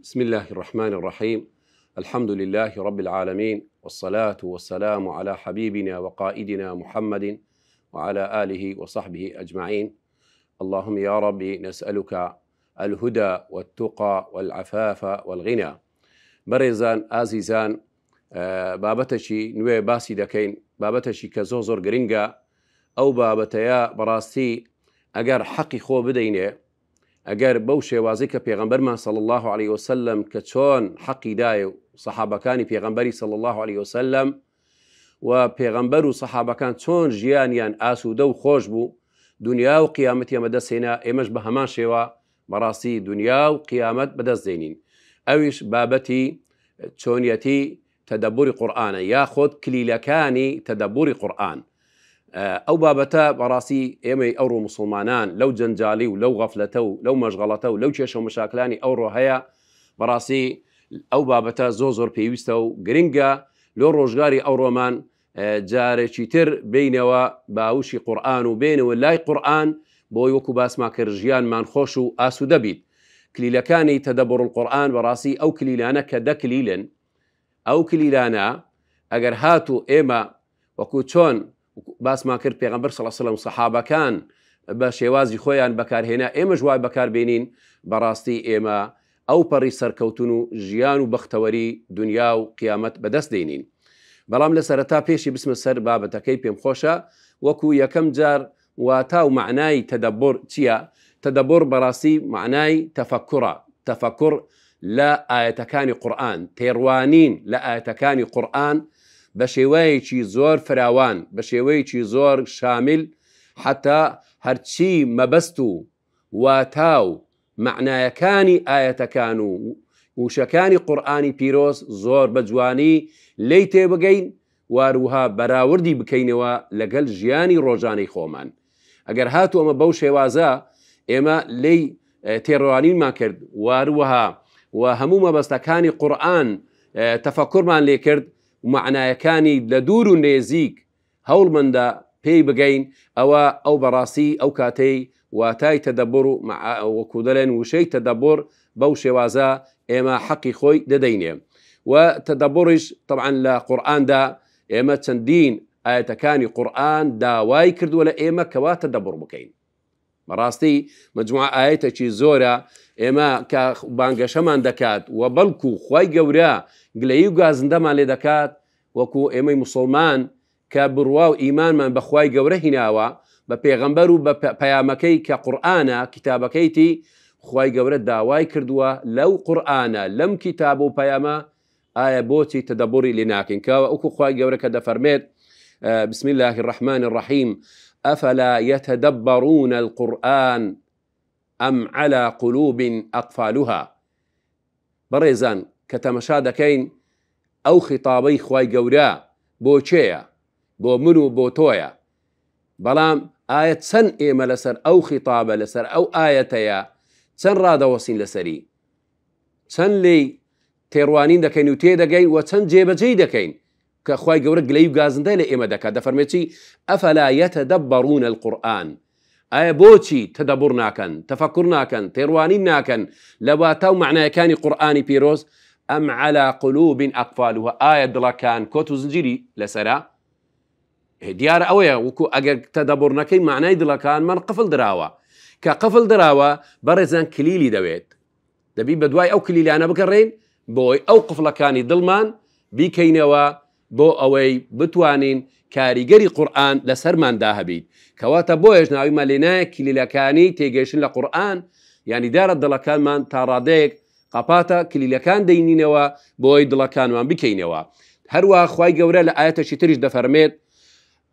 بسم الله الرحمن الرحيم. الحمد لله رب العالمين، والصلاة والسلام على حبيبنا وقائدنا محمد وعلى آله وصحبه أجمعين. اللهم يا ربي نسألك الهدى والتقى والعفاف والغنى. برزان آزيزان، بابتشي نوێ باسی دەکەین، بابەتەشی کە زۆر گرنگە. ئەو بابەتەیە بەڕاستی ئەگەر حەقی خۆ بدەینێ، ئەگەر بەو شێوازەی کە پێغەمبەرمان صلی الله عليه وسلم کە چۆن حەقی دایە و سەحابەکانی پێغەمبەری صلی الله عليه وسلم و پێغەمبەر و سەحابەکان چۆن ژیانیان ئاسوودە و خۆش بوو، دنیا و قیامەتی ئەمە دەستێنا، ئێمەش بە هەمان شێوە بەڕاستی دنیا و قیامەت بەدەست دێنین. ئەویش بابەتی چۆنیەتی تەدەبوری قورئانە، یاخۆت کلیلەکانی تەدەبوری قورئان. ئەو بابەتە بەڕاستی ئێمەی ئەوڕۆ موسڵمانان لەو جەنجالی و لەو غەفلەتە و لەو مەشغەڵەتە و لەو کێشە و مەشاکلانی ئەوڕۆ هەیە. بەڕاستی ئەو بابەتە زۆر پێویستە و گرنگە لۆ ڕۆژگاری ئەوڕۆمان جارێکی تر بینەوە باوشی قورئان و بێنەوە لای قورئان بۆی وەکو باسمان کرد ژیانمان خۆش و ئاسوودە بیت. کلیلەکانی تەدەبوڕ القورئان بەڕاستی ئەو کلیلانە کە دەکلیلن، ئەو کلیلانە ئەگەر هاتو ئێمە وەکو چۆن باسمان کرد پێغەمبەر صلی الله علیه وسلم سەحابەکان بە شێوازی خۆیان بەکارهێنا، ئێمە جوای بەکاربێنین، بەڕاستی ئێمە ئەو پەڕی سەرکەوتن و ژیان و بەختەوەری دنیا و قیامەت بەدەست دێنین. بەڵام لە سەرەتا پێشی بسمە سەر بابەتەکەی پێم خۆشە وەکو یەکەم جار واتا و معنای تەدەبوڕ چییە؟ تەدەبوڕ بەڕاستی معنای تەفەکوڕە، تەفەکوڕ لە ئاەتەکانی قورئان، تێڕوانین لە ئاەتەکانی قورئان بە شێوەیەکی زۆر فراوان، بە شێوەیەکی زۆر شامل، حتا هەرچی مەبەست و واتا و معنایەکانی ئاەتەکان و وشەکانی قورئانی پیرۆز زۆر بە جوانی لی تێبگەین، واروها بەراوردی بکەینەوە لەگەڵ ژیانی ڕۆژانەی خۆمان. ئەگەر هاتو ئەمە بەو شێوازە ئێمە لی تێڕوانینمان کرد، واروها و هەموو مەبەستەکانی قورئان تەفەکوڕمان لێ کرد، معنایەکانی لە دوور و نێزیک هەوڵمەندە پێی بگەین، ئەو بەڕاستی ئەو کاتەی واتای تەدەبوڕ و وەکو دەڵێن وشەی تەدەبوڕ بەو شێوازە ئێمە حەقی خۆی دەدەینێ. و تەدەبوڕیش طبعا لە قورئاندا ئێمە چەندین ئاەتەکانی قورئان داوای کردووە لە ئێمە کەوا تەدەبوڕ بکەین. بەڕاستی مجموعە ئاەتێکی زۆرە ئێمە کە بانگەشەمان دەکات و بەڵکو خوای گەورە گلەیی و گازندەمان لێ دەکات، وەکو ئێمەی موسڵمان کە بڕوا و ئیمانمان بە خوای گەورە هیناوە، بە پێغەمبەر و بە پەیامەکەی کە قورئانە کتابەکەیتی خوای گەورە داوای کردووە لەو قورئانە لەم کتاب و پەیامە ئایا بۆچی تەدەبوڕی لێ ناکەین؟ کەوە وەکو خوای گەورە کە دەفەرمێت بسم الله الرحمن الرحيم أفلا يتدبرون القرآن أم على قلوب أقفالها. بەڕێزان کە تەمەشا دەکەین ئەو خیتابەی خوای گەورە بۆ چێیە؟ بۆ من و بۆ تۆیە. بەڵام ئایا چەند ئێمە لەسەر ئەو خیتابە، لەسەر ئەو ئاەتەیە چەند ڕادەوەسین لەسەری، چەند لێی تێڕوانین دەکەین و تێدەگەین و چەند جێبەجێی دەکەین کە خوای گەورە گلەی و گازندەی لە ئێمە دەکات. دەفەرمێتی ئەفەلا یەتەدەبەڕون القورئان، ئایا بۆچی تەدەبوڕ ناکەن، تەفەکوڕ ناکەن، تێڕوانین ناکەن لە واتا و معنایەکانی قورئانی پیرۆز؟ ئەم عەلا قولوب ئەقفالوها، ئایا دڵەکان کۆت و زنجیری لەسەرە؟ دیارە ئەوەیە وەکو ئەگەر تەدەبوڕ نەکەی معنای دڵەکانمان قفڵ دراوە، کە قفڵ دراوە بەڕێزان کلیلی دەوێت، دەبی بە دوای ئەو کلیلانە بگەڕێین بۆی ئەو قفڵەکانی دڵمان بیکەینەوە بۆ ئەوەی بتوانین کاریگەری قورئان لەسەرماندا هەبیت. کەواتە بۆیش ناویمان لێنایە کلیلەکانی تێگەیشتن لە قورئان، یعنی دارە دڵەکانمان تا ڕادەیەک قەپاتە کلیلەکان دەینینەوە بۆی دڵەکانمان بکەینەوە. هەروە خوای گەورە لە ئاەتێکی تریش دەفەرمێت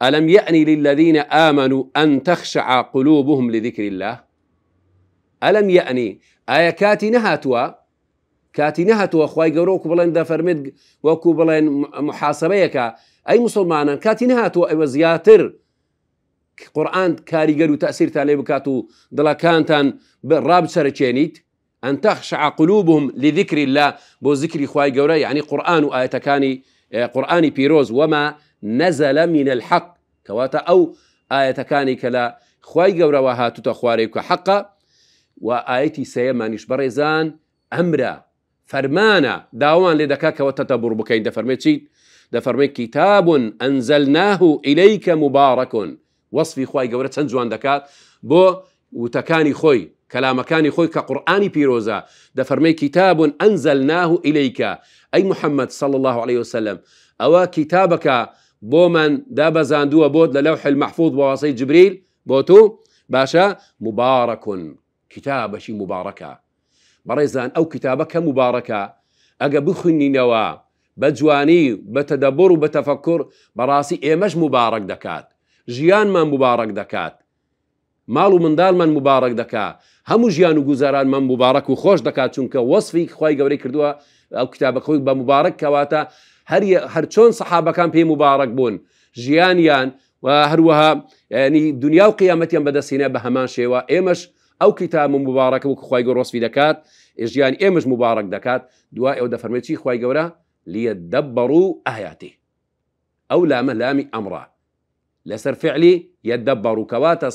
ألم يأني للذين آمنوا أن تخشع قلوبهم لذكر الله. ألم يأني، آية كاتي نهاتوا خوای گەورە وەکو بڵێن دەفەرمێت، وەکو بڵێن محاسبەیەکە، ئەی مسلمانان کاتی نهاتوە ئێوە زیاتر قورئان کاریگەر و تەئسیرتان لێ بکات و دڵەکانتان ڕابچەرەکێنیت. أن تخشع قلوبهم لذكر الله، بۆ ذکری خوای گەورە، یعنی قورئان و ئاەتەکانی قورئانی پیرۆز، وما نزل من الحق، کەواتە ئەو ئاەتەکانی کە لە خوای گەورەوە هاتوتە خوارێک و حەقە. و ئاەتی سەیەمانیش بەڕێزان ئەمرە، فەرمانە داوان لێ دەکا کەەوە تەتەبوڕ بکەین. دەفەرمێت چیت؟ دەفەرمێت کتاب ئەنزەلناه ئیلەیکە مبارەک. وەصفی خوای گەورە چەند جوان دەکات بۆ وتەکانی خۆی، کەلامەکانی خۆی کە قورئانی پیرۆزە. دەفەرمێت کتاب ئەنزەلناه ئیلەیکە، ئەی محەممەد صلی الله عليه وسلم، ئەوە کتابەکە بۆ من دابەزاندووە بۆت لە لەوح المەحفوظ بە واسطەی جبریل بۆ تۆ، باشە مبارەکون، کتابەشی مبارەکە. بەڕێزان ئەو کتابە کە مبارەکە ئەگە بخوێنینەوە بە جوانی بە تەدەبڕ و بە تەفەکر، بەڕاستی ئێمەش مبارەک دەکات، ژیانمان مبارەک دەکات، ماڵ و منداڵمان مبارەک دەکات، هەموو ژیان و گوزارانمان مبارەک و خۆش دەکات، چونکە وەصفی خوای گەورەی کردووە ئەو کتابە خۆی بە مبارەک، کەواتە هەر چۆن سەحابەکان پێی مبارەک بوون ژیانیان و هەروەها ینی دنیا و قیامەتیان بەدەستێنە بە هەمان شێوە، ئێمەش ئەو کتاب مبارەکە وەکو خوای گەورە وەصفی دەکات، ژیان ئێمەش مبارەک دەکات. دوای ئەو دەفەرمێت چی خوای گەورە؟ لیەدەبەڕوا ئایاته. ئەو لامە لامی ئەمڕە لەسەر فعلی یەدەبەڕوا، کەواتە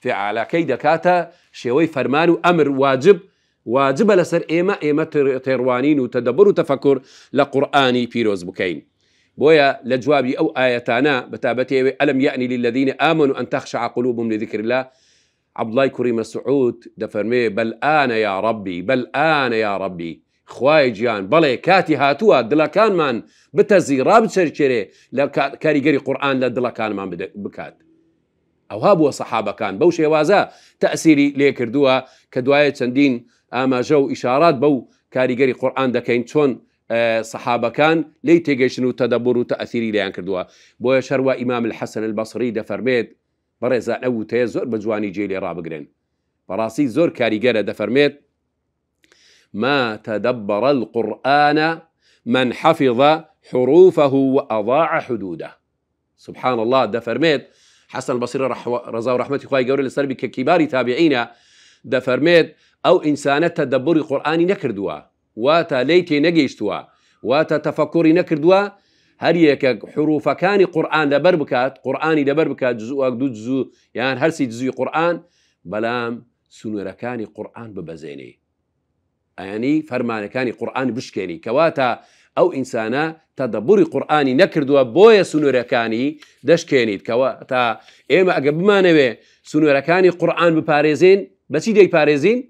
فعالەکەی دەکاتە شێوەی فەرمان و ئەمر، واجبە لەسەر ئێمە تێڕوانین و تەدەبڕ و تەفەکر لە قورئانی پیرۆز بکەین. بۆیە لە جوابی ئەو ئاەتانە بەتابەتێوێ ئەلم یەعنی للذین ئامنوا ئەن تەخشع قلوبهم لذکر الله، عەبدوڵای کوڕی مەسعود دەفەرمێ بەلئانە یا ڕەبی، بەلئانە یا ڕەبی، خوای گیان بەڵێ کاتی هاتووە دڵەکانمان بتەزی ڕابچەرچێرێ لە کاریگەری قورئان لە دڵەکانمان بکات. ئەوها بووە سەحابەکان بەو شێوازە تەئسیری لێ کردووە کە دوایە چەندین ئاماژە و ئیشارات بەو کاریگەری قورئان دەکەین چۆن سەحابەکان لی تێگەیشتن و تەدەبڕ و تەئسیری لێیان کردووە. بۆیە شەروە ئیمام الحەسەن البەسری دەفەرمێت بەڕێزان ئەو وتەیە زۆر بە جوانی جێ لێ ڕابگرن، بەڕاستی زۆر کاریگەرە. دەفەرمێت ما تدبر القرآن من حفظ حروفه وأضاع حدوده. سبحان الله. دەفەرمێت حەسەن البەسری ڕەزا و ڕەحمەتی خوای گەورە لەسەر بی کە کیباری تابعینە، دەفەرمێت ئەو ئینسانە تەدەبڕی قورئانی نەکردووە، واتە لێی تێ نەگەیشتووە، واتە تەفەکوری نەکردووە، هەر یەکێک حروفەکانی قورئان لەبەر بکات، قورئانی لەبەر بکات، جزووەک دوو جزوو یان هەرسی جزوی قورئان، بەڵام سنوورەکانی قورئان ببەزێنێ، ئەیانی فەرمانەکانی قورئان بشکێنی، کەواتە ئەو ئینسانە تەدەبڕی قورئانی نەکردووە بۆیە سنوورەکانی دەشکێنیت. کەواتە ئێمە ئەگە بمانەوێ سنوورەکانی قورئان بپارێزین، بەچی دەیپارێزین؟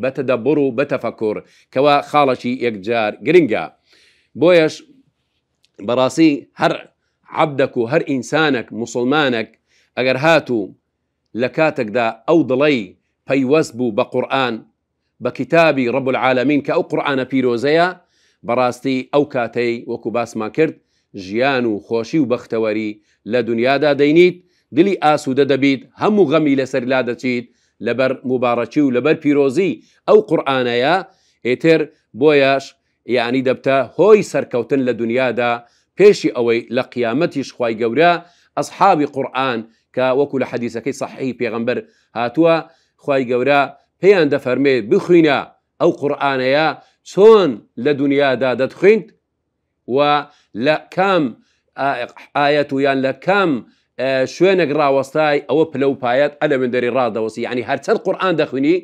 بە تەدەبڕ و بە تەفەکر، کەوا خاڵەکی یەکجار گرنگە. بۆیەش بەڕاستی هەر عەبدەک و هەر ئینسانێک مسلمانێک ئەگەر هاتوو لە کاتێکدا ئەو دڵەی پەیوەست بوو بە قورئان، بە کتابی ڕەب العالەمین کە ئەو قورئانە پیرۆزەیە، بەڕاستی ئەو کاتەی وەکو باسمان کرد ژیان و خۆشی و بەختەوەری لە دنیادا دەینیت، دلی ئاسوودە دەبیت، هەموو غەمی لەسەر لا دەچیت لەبەر مبارەکی و لەبەر پیرۆزی ئەو قورئانەیە. ئێتر بۆیەش یعنی دەبتە هۆی سەرکەوتن لە دنیادا، پێشی ئەوەی لە قیامەتیش خوای گەورە ئەصحابی قورئان کە وەکو لە حەدیثەکەی صحیحی پێغەمبەر هاتووە، خوای گەورە پێیان دەفەرمێت بخوینە ئەو قورئانەیە چۆن لە دنیادا دەتخوێنیت و لە کام ئاەت و یان لە کام شوێنێک ڕاوەستای ئەوە پلە و پایەت ئەلە من دەری ڕادەوەسی، یعنی هەرچەند قورئان دەخوێنی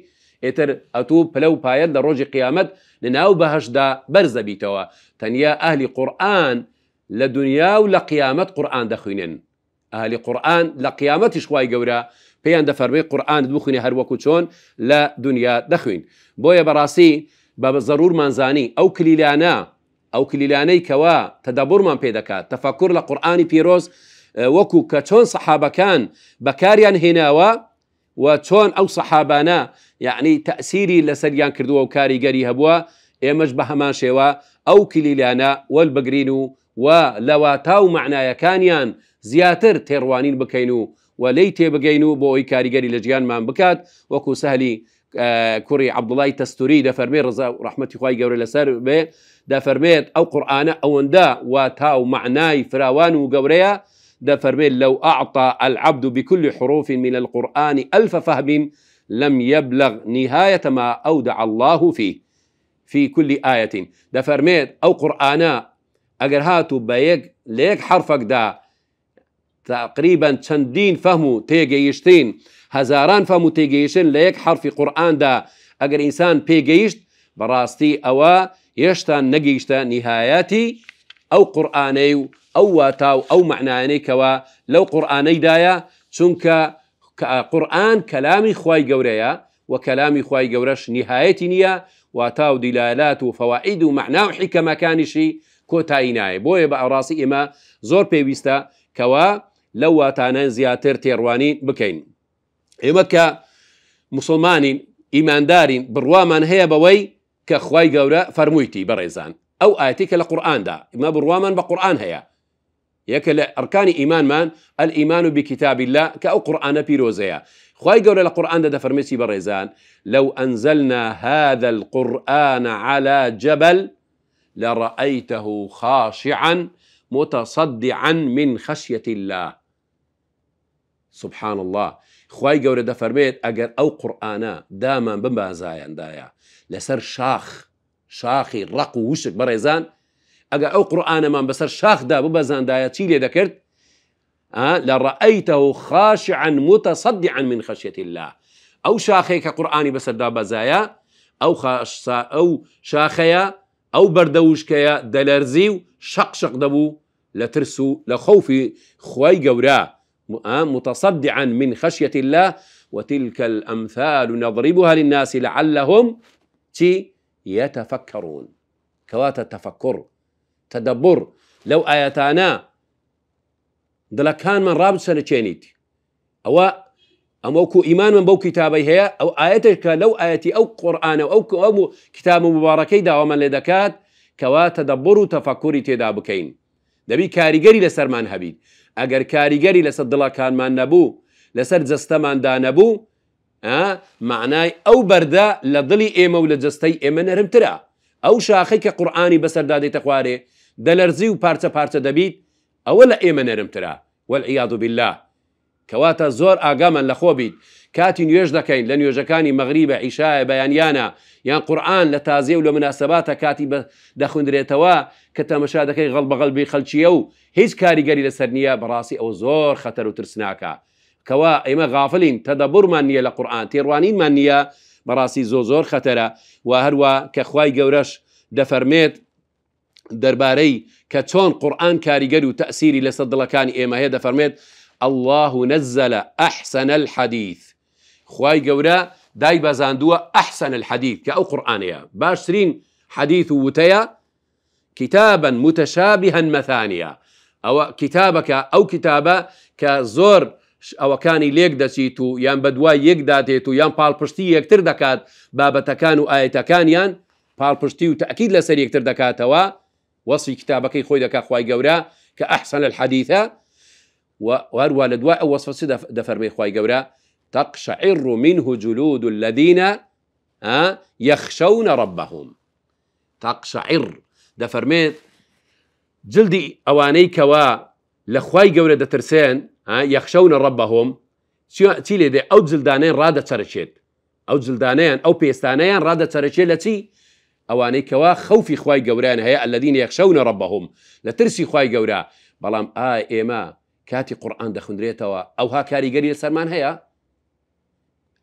ئێتر ئەتوو پلە و پایەت لە ڕۆژی قیامەت لە ناو بەهەشدا بەرز دەبیتەوە. تەنیا ئەهلی قورئان لە دنیا و لە قیامەت قورئان دەخوێنن، ئەهلی قورئان لە قیامەتیش خوای گەورە پێیان دەفەرمێت قورئانت بخوێنی هەروەکو چۆن لە دنیا دەخوێن. بۆیە بەڕاستی بە زەڕورمان زانی ئەو کلیلانەی کەوا تەدەبڕمان پێ دەکات، تەفەکر لە قورئانی پیرۆز وەکو کە چۆن سەحابەکان بەکاریان هێناوە و چۆن ئەو سەحابانە یعنی تەئسیری لەسەریان کردووە و کاریگەری هەبووە، ئێمەش بە هەمان شێوە ئەو کلیلانە وەربگرین و لە واتا و معنایەکانیان زیاتر تێڕوانین بکەین و وەلەی تێبگەین و بۆ ئەوی کاریگەری لە ژیانمان بکات. وەکو سەهلی کوڕی عەبدوڵای تەستوری دەفەرمێت ڕەزا و ڕەحمەتی خوای گەورە لەسەر بێ، دەفەرمێت ئەو قورئانە ئەوەندە واتا و معنای فراوان و گەورەیە، دەفەرمێت لەو ئەعطى العبد بكل حروف من القرآن ألف فهم لم يبلغ نهاية ما أودع الله فيه في كل آية. دەفەرمێت ئەو قورئانە ئەگەر هاتو لە یەک حرفێکدا تقریبا چەندین فەهم و تێگەیشتین، هەزاران فەهم و تێگەیشتن لە یەک حرفی قورئاندا ئەگەر ئینسان پێگەیشت، بەڕاستی ئەوە هێشتا نەگەیشتە نیهایەتی ئەو قورئانەی و ئەو واتاو ئەو معنایانەی کەوا لەو قورئانەیدایە، چونکە قورئان کەلامی خوای گەورەیە و کەلامی خوای گەورەش نیهایەتی نییە، واتا و دیلالات و فەواید و مەعنا و حیکەمەکانیشی کۆتایی نایە. بۆیە بە ئەڕاستی ئێمە زۆر پێویستە کەوا لەو واتانە زیاتر تێڕوانی بکەین. ئێمە کە مسلمانین ئیماندارین بڕوامان هەیە بەوەی کە خوای گەورە فەرموویتی بەڕێزان ئەو ئاەتی کە لە قورئاندا ئێمە بڕوامان بە قورئان هەیە. یەکە لە ئەرکانی ئیمانمان الئیمان بکتاب الله کە ئەو قورئانە پیرۆزەیە. خوای گەورە لە قورئاندا دەفەرمێتی بەڕێزان لو أنزلنا هذا القرآن على جبل لرأيته خاشعا متصدعا من خشية الله. سبحان الله. خوای گەورە دەفەرمێت ئەگەر ئەو قورئانە دامان بمبازایەندایە لەسەر شاخی ڕق و وشک بەڕێزان، ئەگەر ئەو قورئانەمان بەسەر شاخدا ببەزاندایە چی لێ دەکرد؟ لرأيته خاشعا متصدعا من خشية الله. ئەو شاخەیە کە قورئانی بەسەردا بەزایە ئەو شاخەیە ئەو بەردەوشکەیە دەلەرزی و شەق دەبوو لە ترس و لە خەوفی خوای گەورە. متصدعا من خشية الله وتلك الأمثال نضربها للناس لعلهم يتفكرون. كوات التفكر تدبر لو آياتانا دلكان من رابط سنتشينيت أموكو إيمان من بو كتابي هي أو آياتك لو آياتي أو قرآن أو كتاب مباركي داوما لدكات كوا تدبر وتفكر تدابكين دبي كاريجري لسرمان هبيد أجر كاريجري لسر دلكان ما نبو لسر زستمان دا نبو معناي أو بردا لضلي إيما ولجستي إيما نرمترا أو شاخيك قرآني بسر دادي تقواري دلرزي وبارتا بارتا دبيت أولا إيما نرمترا والعياذ بالله. كواتا زور آقاما لخوبيت كاتي نيوش دكين لن يوجكاني مغربة عشاء بيانيانا يان قرآن لتازيه ولمناسبات كاتي دخون دريتوا كتا مشاهدكي غلبي خلشيو هيج كاريگري لسرنية براسي أو زور خطر وترسناكا. كوا إما غافلين تدبر مانية لقرآن تيروانين مانية براسي زور خطرة. وهروا كخواي جورش دفرميت درباري كتون قرآن كاريگري وتأثيري لسدلكاني إما هي دفرميت الله نزل أحسن الحديث. خواي جورا داي بزاندوا أحسن الحديث كأو قرآنيا باشترين حديث وتيا كتابا متشابها مثانيا أو كتابك أو كتابة كزور أو كاني ليك دسيتو يان بدواي يك داتيتو يان بالبشتي يكتر دكات بابتكان وآيتكان يان بالبشتي وتأكيد لسر يكتر دكاتوا وصي كتابك يخوي دكا خواي جورا كأحسن الحديث. وهروا لدواء أو وصف دفرمي خواي جورا تقشعر منه جلود الذين يخشون ربهم. تقشعر دفرميت جلدي أواني كوا لخواي جورا دترسين يخشون ربهم تيلي دي أو جلدانين رادة ترشيت أو جلدانين أو بيستانين رادة ترشيت لتي أواني كوا خوفي خواي جوران هي الذين يخشون ربهم لترسي خواي جورا بلام إيما كاتي قرآن دخندريتوا أو ها كاريگري لسرمان هيا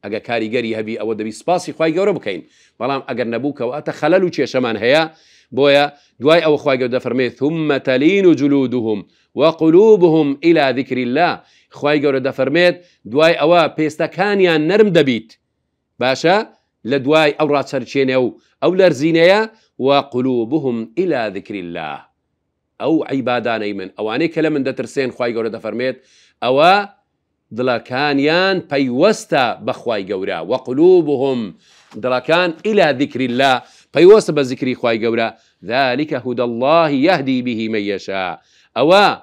أجا كاريگري هبي أو دبي سباسي خواي جورا بكين بلام أجر نبوك وأتا خللو چي شمان هيا بويا دواي أو خواي جورا فرمي ثم تلين جلودهم وقلوبهم إلى ذكر الله. خواي جورا فرميت دواي أوا بيستكانيا نرم دبيت باشا لدواي أو راتشرشينيو أو لرزينيا وقلوبهم إلى ذكر الله أو عبادان أيمن أواني كلام من دترسين خواي جورا فرميت أوا دلكانيان بيوستا بخواي جورا وقلوبهم دلكان إلى ذكر الله بيوستا بذكر خواي جورا ذلك هدى الله يهدي به من يشاء. أوا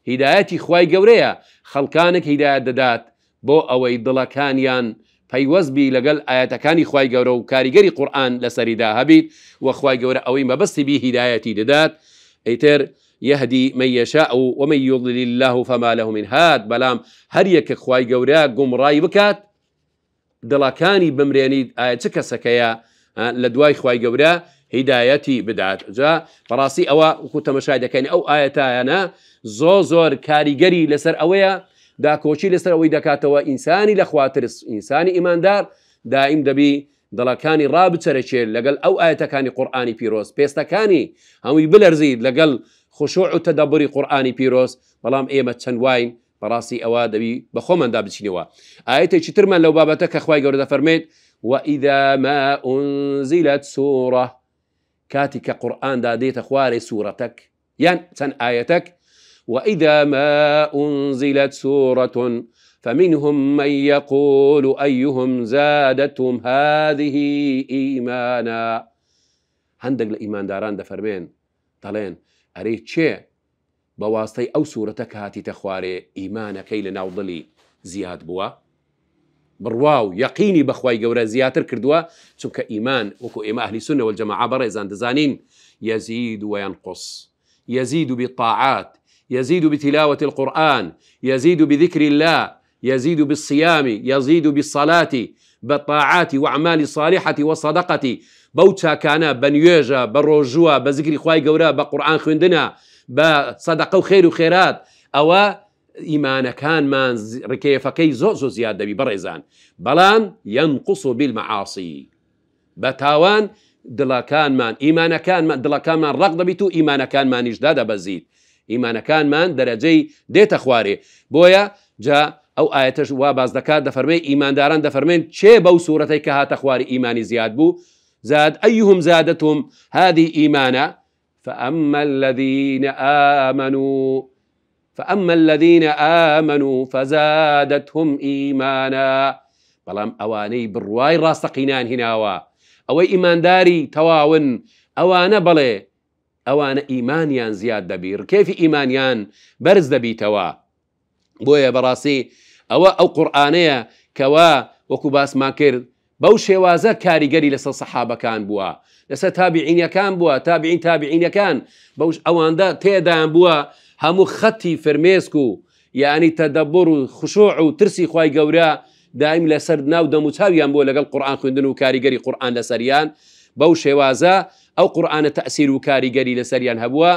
هدايتي خواي جورا خلقانك هداية ددات بو أوي دلكانيان بيوز بي لقل آياتكاني خواي جورا وكاريگري قرآن لسريدا هبيت وخواي جورا أوي ما بس بي هدايتي ددات ايتر يهدي من يشاء ومن يضلل الله فما له من هاد. بلام هريك خواي جورا قمراي بكات دلكاني بمريني آياتك سكيا لدواي خواي جورا هدايتي بدعت جاء براسي أوا وكنت مشاهدة كاني أو آياتا أنا زور كاريگري لسر أويا دا كوشي لسر أوي دكاتوا إنساني لخواترس إنساني إيمان دار دائم دبي دڵەکانی ڕابچەرەچێت لەگەڵ ئەو ئاەتەکانی قورئانی پیرۆز پێستەکانی هەمووی بلەرزید لەگەڵ خشوع و تەدەبوری قورئانی پیرۆز بەڵام ئێمە چەند واین بەڕاستی ئەوە دەبی بە خۆماندا بچینەوە ئاەتێکی ترمان لەو بابەتە کە خوای گەورە دەفەرمێت وإذا ما أنزلت سورة كاتي كقرآن داديت خواري سورتك يعني تن آيتك وإذا ما أنزلت سورة فمنهم من يقول أيهم زادتهم هذه إيمانا هندق الإيمان داران دفرمين طالين أريد شيء بواسطي أو سورتك هاتي تخواري إيمانك إلى نوضلي زياد بوا بڕواو یەقینی بەخوای گەورە زیاتر کردووە چونکە ئیمان وەکو ئێمە ئەهلی سونە والجەماعە بەڕێزان دەزانین يزيد وينقص يزيد بالطاعات يزيد بتلاوة القرآن يزيد بذكر الله يزيد بالصيام يزيد بالصلاة بالطاعات وأعمال الصالحة والصدقة بوتا كان بنيوجا بروجوا بذكر خواي گەورە بقرآن خوێندنە بصدقة وخير وخيرات أو ئیمانەکانمان ڕکێفەکەی زۆر زیاد دەبی بەڕێزان بەڵام ينقص بالمعاصي بە تاوان دڵەکانمان ئیمانەکانمان دڵەکانمان ڕق دەبیت و ئیمانەکانمانیشدا دەبەزیت ئیمانەکانمان دەرەجەی دێتە خوارێ بۆیە جا ئەو ئاەتەش وا باز دەکات دەفەرمێ ئیمانداران دەفەرمێن چێ بەو سوورەتەی کە هاتە خواری ئیمانی زیاد بوو زاد أيهم زادتهم هذه إيمانا فأما الذين آمنوا فزادتهم إيمانا بەڵام ئەوانەی بڕوای ڕاستەقینان هیناوە ئەوەی ئیمانداری تەواون ئەوانە بەڵێ ئەوانە ئیمانیان زیاد دەبی ڕکێفی ئیمانیان بەرز دەبیتەوە بۆیە بەڕاستی ئەوە ئەو قورئانەیە کەوا وەکو باسمان کرد بەو شێوازە کاریگەری لەسەر سەحابەکان بووە لەسەر تابعینەکان بووە تابعینەکان بەوش ئەواندا تێدایان بووە هەموو خەتی فرمێسک و یعنی تەدەبور و خشوع و ترسی خوای گەورە دایم لەسەر ناو دەموچاویان بۆ لەگەڵ قورئان خوێندن و کاریگەری قورئان لەسەریان بەو شێوازە ئەو قورئانە تەئسیر و کاریگەری لەسەریان هەبووە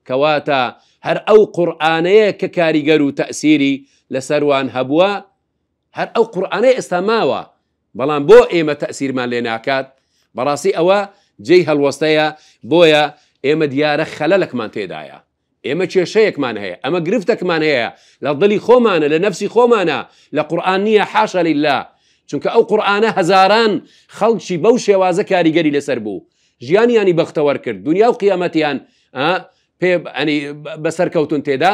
کەواتە هەر ئەو قورئانەیە کە کاریگەر و تەئسیری لەسەروان هەبووە هەر ئەو قورئانەی ئێستا ماوە بەڵام بۆ ئێمە تەئسیرمان لێ ناکات بەڕاستی ئەوە جێی هەڵوەستەیە بۆیە ئێمە دیارە خەلەلێکمان تێدایە ئێمە کێشەیەکمان هەیە ئەمە گرفتێکمان هەیە لە دڵی خۆمانە لە نەفسی خۆمانە لە قورئان نییە حاشا لله چونکە ئەو قورئانە هەزاران خەڵکی بەو شێوازە کاریگەری لەسەر بوو ژیانیانی بەختەوەر کرد دنیا و قیامەتیان پێ بەسەرکەوتون تێدا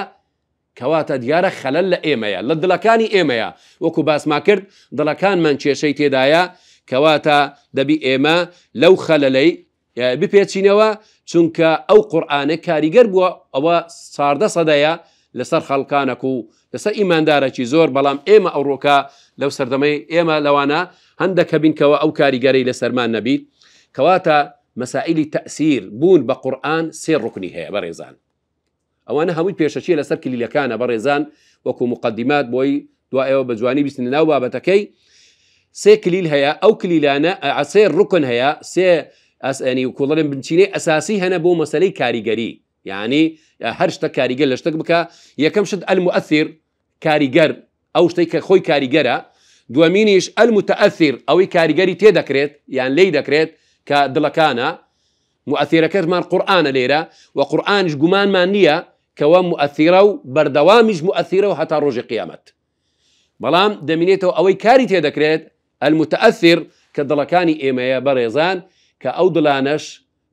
کەواتە دیارە خەلەل لە ئێمەیە لە دڵەکانی ئێمەیە وەکو باسما کرد دڵەکانمان کێشەی تێدایە کەواتە دەبی ئێمە لەو خەلەلەی بپێچینەوە چونکە ئەو قورئانە کاریگەر بووە ئەوە ساردە سەدەیە لەسەر خەڵکانەک و لەسەر ئیماندارێکی زۆر بەڵام ئێمە ئەو ڕۆکە لەو سەردەمەی ئێمە لەوانە هەندێکە بینکەوە ئەو کاریگەری لەسەرمان نەبیت کەواتە مەسائلی تەئسیر بوون بە قورئان سێ ڕوکنی هەیە بەڕێزان ئەوانە هەمووی پێشەچیە لەسەر کلیلەکانە بەڕێزان وەکو مقدمات بۆی دوایەوە بە جوانی بیستنە ناو بابەتەکەی سێ کلیل هەیە ئەو کلیلانە سێ ڕوکن هەیە سێ ئەسئنی و کوڵڵێن بنچینەی ئەساسی هەنە بۆ مەسەلەی کاریگەری یعنی هەر شتە کاریگەر لە شتێک بکە یەکەم شت المؤثر کاریگەر ئەو شتەی کە خۆی کاریگەرە دووەمینیش المتأثر ئەوەی کاریگەری تێدەکرێت یان لێی دەکرێت کە دڵەکانە مؤثرەکەمان قورئانە لێرە و قورئانیش گومانمان نییە کەوە مؤثرە و بەردەوامیش مؤثرە و هەتا ڕۆژی قیامەت بەڵام دەمینێتەوە ئەوەی کاری تێدەکرێت المتأثر کە دڵەکانی ئێمەیە بەڕێزان کە ئەو دڵانەش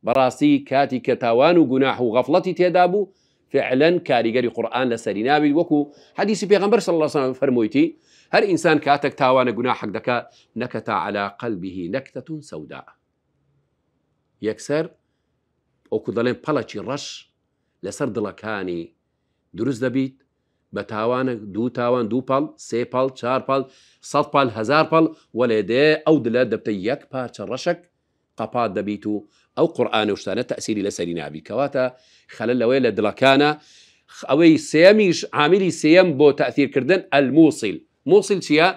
بەڕاستی کاتی کە تاوان و گوناح و غەفڵەتی تێدا بوو فعلا کاریگەری قورئان لەسەری نابی وەکو حەدیسی پێغەمبەر صلی الله عليه وسلم فەرموویتی هەر ئینسان کاتێک تاوانە گوناحێک دەکا نەکەتا على قلبه نەکتة سەوداء یەکسەر ئەوکو دەڵێن پەڵەکی ڕەش لەسەر دڵەکانی دروست دەبیت بە تاوانە دوو تاوان دوو پەڵ سێ پەڵ چار پەڵ سەد پەڵ هەزار پەڵ وەلێ دێ ئەو دلە دەبتە یەک پارچە ڕەشک قەپات دەبیت و ئەو قورئانە و شتانە تەئسیری لەسەری نابی کەواتە خەلەل لەوەیە لە دڵەکانە ئەوەی سێمیش عاملی سێم بۆ تەئثیرکردن الموصل موصل چییە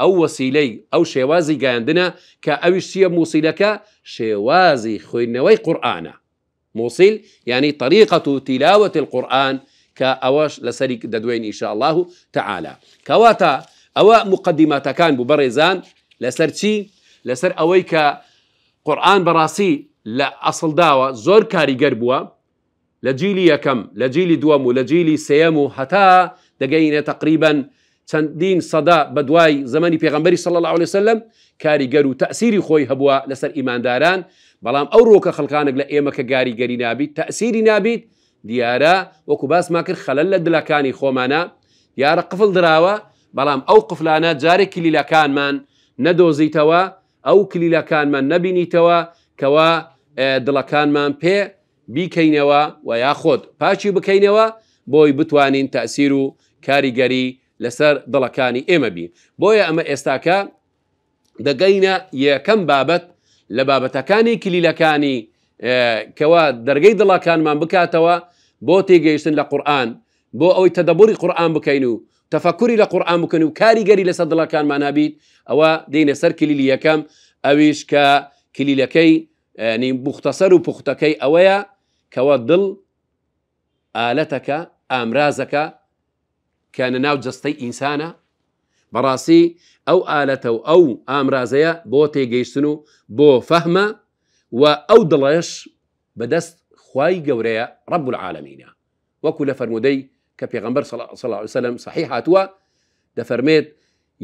ئەو وەسیلەی ئەو شێوازی گەیاندنە کە ئەویش چییە موصیلەکە شێوازی خوێندنەوەی قورئانە موصل يعني طريقة تلاوة القرآن كأوش لسريك ددوين إن شاء الله تعالى كواتا أو مقدمات كان ببرزان لسرتي لەسەر ئەوەی کە قورئان بەڕاستی لە ئەسڵداوە زۆر کاریگەر بووە لە جیلی یەکەم لە جیلی دووەم و لە جیلی سێیەم و هەتا دەگەینە تقریباً چەندین سەدا بە دوای زەمانی پێغەمبەری صلی الله عليه وسلم کاریگەر و تەئسیری خۆی هەبووە لەسەر ئیمانداران بەڵام ئەو ڕۆکە خەڵکانێک لە ئێمە کە کاریگەری نابیت تەئسیری نابیت دیارە وەکو باسمان کرد خەلەل لە دلەکانی خۆمانە دیارە قفڵ دراوە بەڵام ئەو قفلانە جارێک کلیلەکانمان نەدۆزیتەوە ئەو کلیلەکانمان نەبینیتەوە کەوا دڵەکانمان پێ بیکەینەوە و یاخۆت پاچی بکەینەوە بۆی بتوانین تەئسیر و کاریگەری لەسەر دڵەکانی ئێمە بین بۆیە ئەمە ئێستاکە دەگەینە یەکەم بابەت لە بابەتەکانی کلیلەکانی کەوا دەرگەی دڵەکانمان بکاتەوە بۆ تێگەیشتن لە قورئان بۆ ئەوەی تەدەبوری قورئان بکەین و تەفەکوری لە قورئان بکەین و کاریگەری لەسەر دڵەکانمان هەبیت ئەوە دێنە سەر کلیلی یەکەم ئەویش کە کلیلەکەی مختصر و پوختەکەی ئەوەیە کەوا دڵ ئالەتەکە ئامرازەکە کە ناو جەستەی ئینسانە بەڕاستی ئەو ئالەتە و ئەو ئامرازەیە بۆ تێگەیشتن و بۆ فەهمە و ئەو دڵەش بەدەست خوای گەورەیە رب العالمینە وەکو لە فەرمودەی کە پێغەمبەر صلی الله عليه وسلم صحیح هاتووە دەفەرمێت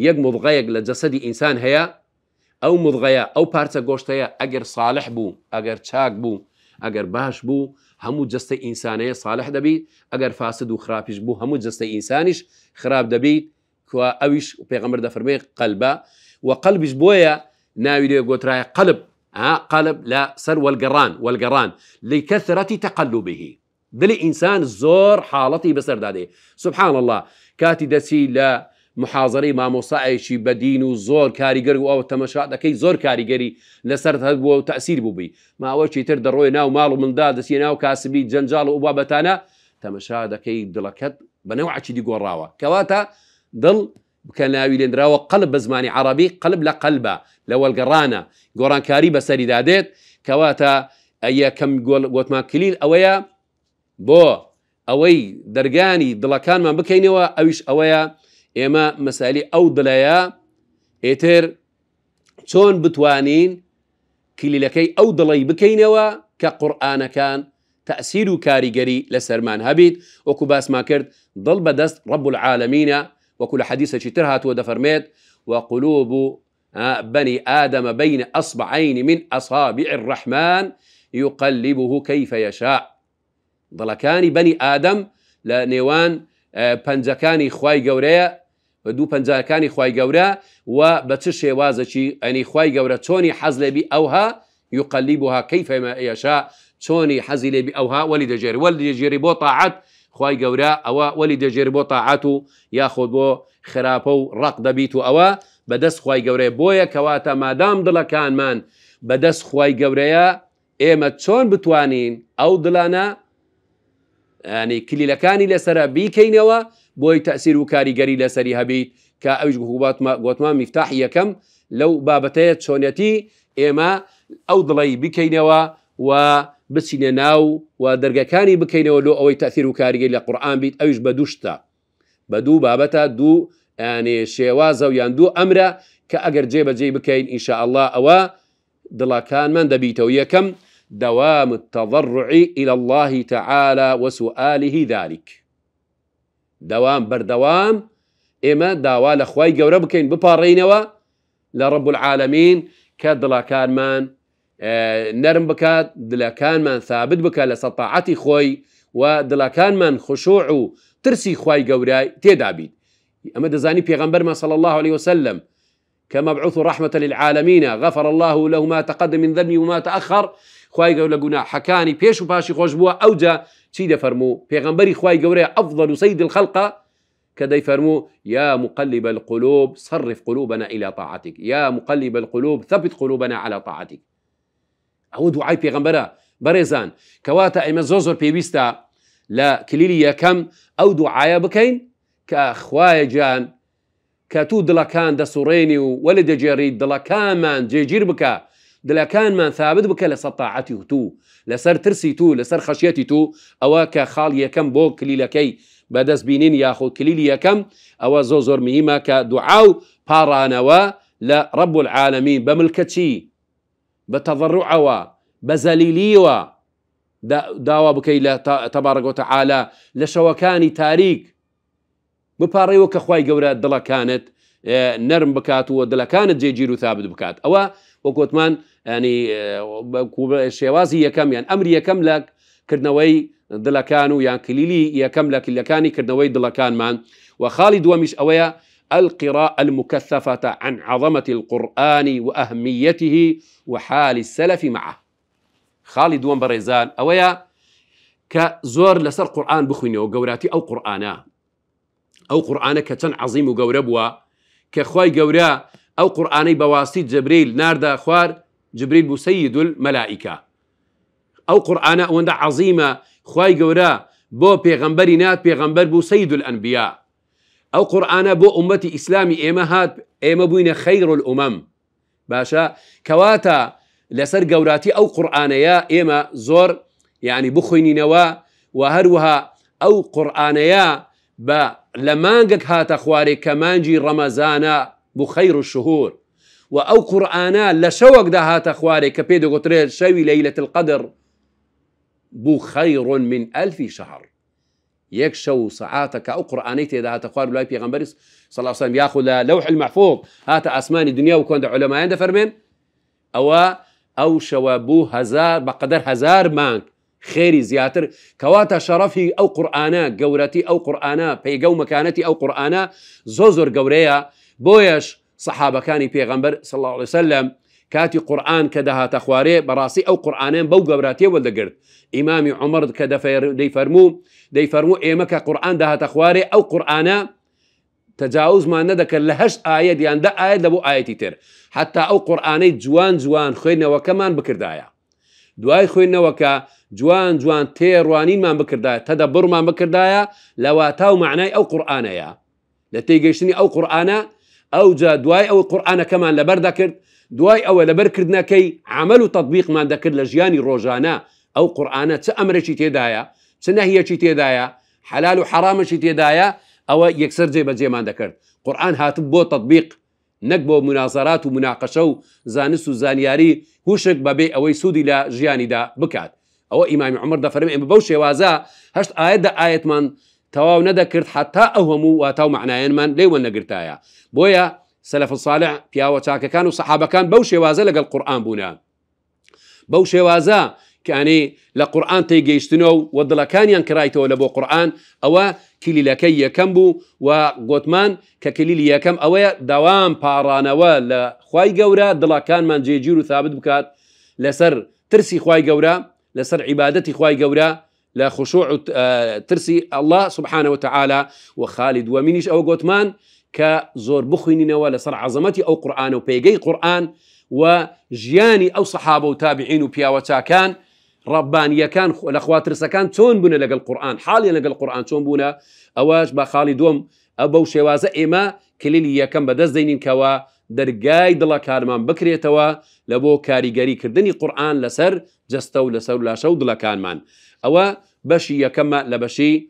یەک مضغەیەک لە جەسەدی ئینسان هەیە ئەو مضغەیە ئەو پارچە گۆشتەیە ئەگەر صالح بوو ئەگەر چاک بوو ئەگەر باش بوو هەموو جەستەی ئینسانەیە صالح دەبیت ئەگەر فاسد و خراپیش بوو هەموو جەستەی ئینسانیش خراپ دەبیت کە ئەویش پێغەمبەر دەفەرمێت قەلبە و قەلبیش بۆیە ناوی لێ گۆترایە قەلب قەلب لە سەر وەلگەڕان لکەثرەتی تەقەلوبه دڵی ئینسان زۆر حاڵەتی بەسەردادێ سبحان الله کاتی دەچی لە محاضرەی مامۆستایەکی بەدین و زۆر کاریگەر و ئەو تەمەشا دەکەی زۆر کاریگەری لەسەر هەبووە و تەئسیر بووبی ماوەکی تر دەڕۆی ناو ماڵ و منداڵ دەچی ناو کاسبی جەنجاڵ و بابەتانە تەمەشا دەکەی دڵەکەت بە نەوعێکی دیگۆڕاوە کەواتە دڵ بکە ناوی لێنراوە قەلب بە زمانی عەرەبی قەلب لە قەلبە لە وەلگەڕانە گۆڕانکاری بەسەری دادێت کەواتە یەکەم گوتمان کلیل ئەوەیە بۆ ئەوەی دەرگانی دڵەکانمان بکەینەوە ئەویش ئەوەیە ئێمە مەسالی ئەو دڵەیە ئێتر چۆن بتوانین کلیلەکەی ئەو دڵی بکەینەوە کە قورئانەکان تەئسیر و کاریگەری لەسەرمان هەبیت وەکو باسمان کرد دڵ بەدەست رب العالمینە وەکو لە حەدیثێکی تر هاتووە دەفەرمێت وقلوب بني آدم بين أصبعين من أصابع الرحمن يقلبه كيف يشاء دڵەکانی بەنی ئادەم لە نێوان پەنجەکانی خوای گەورەیە بە دوو پەنجەکانی خوای گەورە و بە چ شێوازەکی ئەنی خوای گەورە چۆنی حەز لێبی ئەوها يقلبها كيف يشاء چۆنی حەزی لێبی ئەوها وەلی دەژێری بۆ تاعەت خوای گەورە ئەوە وەلی دەژێری بۆ تاعەت و یاخۆت بۆ خراپە و ڕق دەبیت و ئەوە بەدەست خوای گەورەیە بۆیە کەواتە مادام دڵەکانمان بەدەست خوای گەورەیە ئێمە چۆن بتوانین ئەو دڵانە ینی کلیلەکانی لەسرە بیکەینەوە بۆی تەئسیر و کاریگەری لەسەری هەبیت کە ئەوش گوتمان میفتاح یەکەم لەو بابەتەیە چۆنەتی ئێمە ئەو دڵی بکەینەوە و بچینە ناو و دەرگەکانی بکەینەوە لۆ ئەوەی تەئسیر و کاریگەری لە قورئان بیت ئەوش بە دووشتە بە دوو بابەتە دوو ینی شێوازە و یان دوو ئەمرە کە ئەگەر جێبەجێ بکەین ئینشاء الله ئەوە دڵەکانمان دەبیتەوە یەکەم دوام التضرع إلى الله تعالى وسؤاله ذلك دوام بردوام ئێمە داوا لە خوای گەورە بکەین بپاڕێینەوە لە رب العالمین کە دڵەکانمان نەرم بکات دڵەکانمان ثابت بکات لەسەر تاعەتی خۆی و دڵەکانمان خشوع و ترسی خوای گەورە تێدا بیت ئەمە دەزانی پێغەمبەرمان صلی الله عليه وسلم كمبعوث رحمة للعالمين غفر الله له ما تقدم من ذنبه وما تأخر خوای گەورە لە گوناحەکانی پێش و پاشی خۆش بووە ئەوجا چی دەفەرموو پێغەمبەری خوای گەورەیە ئەفضل سەید الخەلق کە دەیفەرموو يا مقلب القلوب صرف قلوبنا إلى طاعتك يا مقلب القلوب ثبت قلوبنا على طاعتك ئەوە دوعای پێغەمبەرە بەڕێزان کەواتە ئێمە زۆر پێویستە لە کلیلی یەکەم ئەو دوعایە بکەین کە خوایە گیان کە تو دڵەکان دەسوڕێنی و وەلی دەجێڕی دڵەکانمان جێگیر بکە دڵەکانمان ثابت بکە لەسەر تاعەتی تو لەسەر ترسی تو لەسەر خەشیەتی تو ئەوە کە خاڵ یەکەم بۆ کلیلەکەی بەدەست بینین یاخۆ کلیلی یەکەم ئەوە زۆر مهمە کە دوعا و پاڕانەوە لا رب العالمين بملكتي بتضرعوا بزليليوا داوا بكي لا تبارك وتعالى لشوكاني تاريك بباريو كخواي قورا دلا كانت نرم بكات ودلا كانت جيجيرو ثابت بكات أو وكوتمان يعني شوازي يكم يعني أمري يكم لك كرنوي دلا كانوا يعني كليلي يكم لك اللي كاني كرنوي دلا كان مان وخالد ومش أويا القراءة المكثفة عن عظمة القرآن وأهميته وحال السلف معه. خالد وان بريزان أويا كزور لسر قرآن بخوينه وقوراتي أو قرآن كتن عظيم وقوربوا كخواي قورا أو قرآني بواسطة جبريل ناردا خوار جبريل بو سيد الملائكة أو قرآن وندا عظيمة خواي قورا بو بيغمبري نات بيغمبر بو سيد الأنبياء أو قرآن بو أمتي إسلامي إيمهات إيما بوين خير الأمم باشا كواتا لسر قوراتي أو قرآنيا إيما زور يعني بخويني نوا وهروها أو قرآنيا لمانقك هات أخواري كمانجي رمضان بخير الشهور وأو قرآنا لشوق ده هات أخواري كبيدو قطريل شوي ليلة القدر بخير من 1000 شهر يكشو ساعاتك أو قرآنيتي ده هات أخواري بلاي بيغمبري صلى الله عليه وسلم ياخذ لوح المحفوظ هات أسمان الدنيا وكون ده علماء ده فرمين أو شوابو هزار بقدر هزار مانك خيري زياتر كواتا شرفي أو قرآنا قورتي أو قرآنا بيقو مكانتي أو قرآنا زوزر قوريا بويش صحابة كاني بيغمبر صلى الله عليه وسلم كاتي قرآن كدها تخواري براسي أو قرآنين بو قوراتي ولا قرد إمامي عمر كدا دي فرمو إيمك قرآن دها تخواري أو قرآنا تجاوز ما ندك لهش آية ديان دا آية لبو آية تير حتى أو قرآني جوان خوينا وكمان بكردايا دواي خوينا وكا جوان تيروانين ما بكردايا تدبر ما بكردايا لواتاو معناي أو قرآنيا لتيجيشني أو قرآنا أو جا دواي أو قرآن كمان لبر ذكر دواي أو لبر كردنا كي عملوا تطبيق ما ذكر لجياني روجانا أو قرآنا تأمر شي تيدايا تنهي شي تيدايا حلال وحرام شي تيدايا أو يكسر جي ما ذكر قرآن هاتبو تطبيق نقبو مناظرات ومناقشة زانس وزانياري هوشك بابي أو يسودي لا جياني دا بكات أو إمام عمر دا فرمي بوشي وازا هشت آية من تواو ندكرت حتى أوهموا واتاو معناين من ليوان نقرتايا بويا سلف الصالح بياوة شاكا كانوا صحابة كان بوشي وازا لقى القرآن بونا بوشي وازا كاني لقرآن تيجيشتنو ودلا كان ينكرايتو لبو قرآن أو كلي لكي يكمبو وقوتمان ككلي يكم أو دوام بارانوا لخواي قورا دلا كان من جيجيرو ثابت بكات لسر ترسي خواي قورا لسر عبادتي خواي قورا لا خشوع ترسي الله سبحانه وتعالى وخالد ومنيش أو قوتمان كزور بخوينين ولا صر عظمتي أو قرآن وبيجي قرآن وجياني أو صحابة وتابعين وبياوتا كان ربانية كان الأخوات رسكان تون بنا لقى القرآن حاليا لقى القرآن تون بنا أواش بخالد وم أبو شوازة إما كليلية كم بدز دينين كوا درجاي دلا كارمان بكري توا لبو كاريجري كردني قرآن لسر جستو لسر لا شو دلا كان مان أو بشي يكما لبشي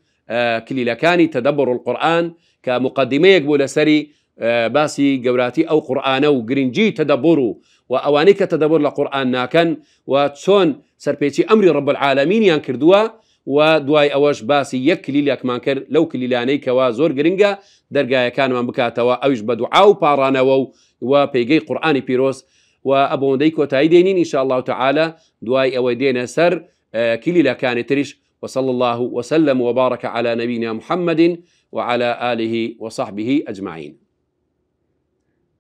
كليلة كاني تدبر القرآن كمقدمة يقبل سري باسي جوراتي أو قرآن أو جرينجي تدبروا وأوانيك تدبر القرآن ناكن وتشون سربيتي أمر رب العالمين ينكردوا ودواي أوش باسي يكلي لك مانكر لو كلي لانيك وزور جرينجا درجة كان من بكاتوا أوش بدعاء بارانوا وبيجي قرآن بيروس وأبو ديكو تايدينين إن شاء الله تعالى دواي أودينا سر كلي لكان تريش وصلى الله وسلم وبارك على نبينا محمد وعلى آله وصحبه أجمعين.